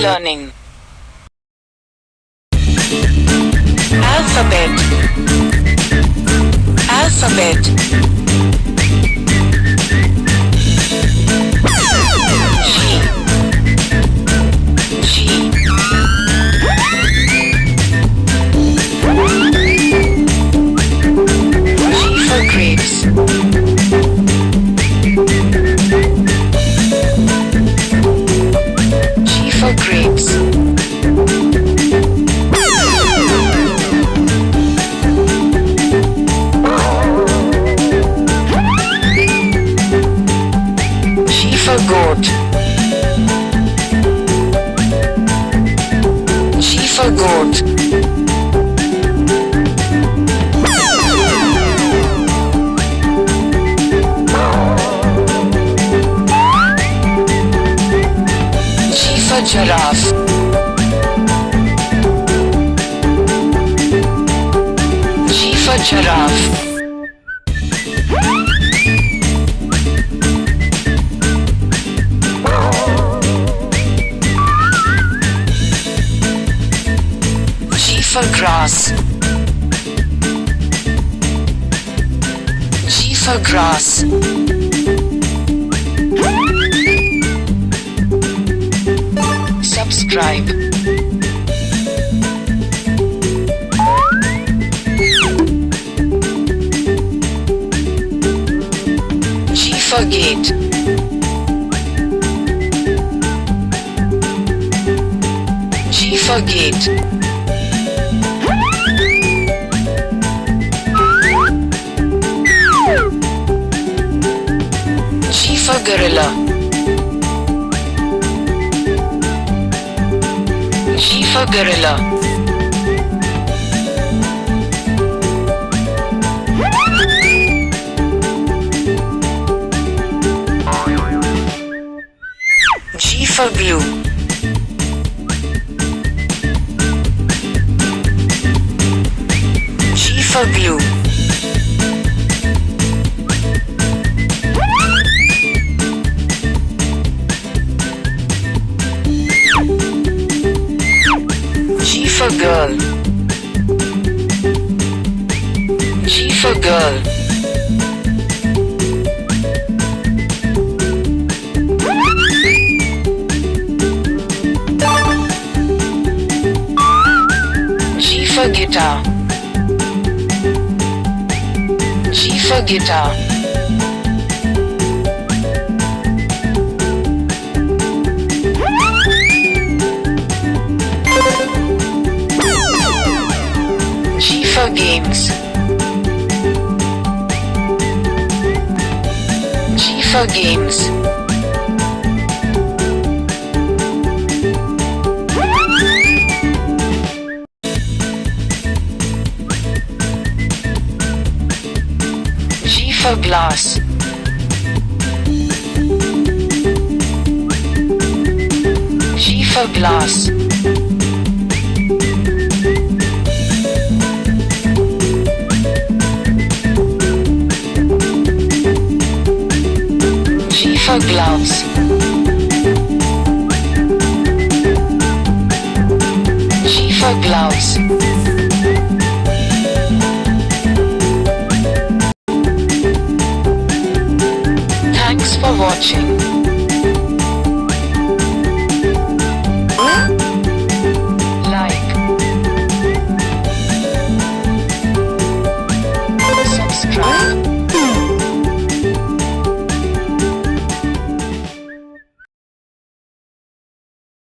learning. Alphabet. Alphabet. G. G for grapes. G for grapes. G for goat. G for goat. G for giraffe. G for giraffe. G for grass. G for grass. Subscribe. G for gate. G for gate. G for gorilla. G for gorilla. G for glue. G for glue. G for girl. G for girl. G for guitar. G for guitar. G for games. G for games. G for glass. G for glass. G for gloves. G for gloves. Thanks for watching.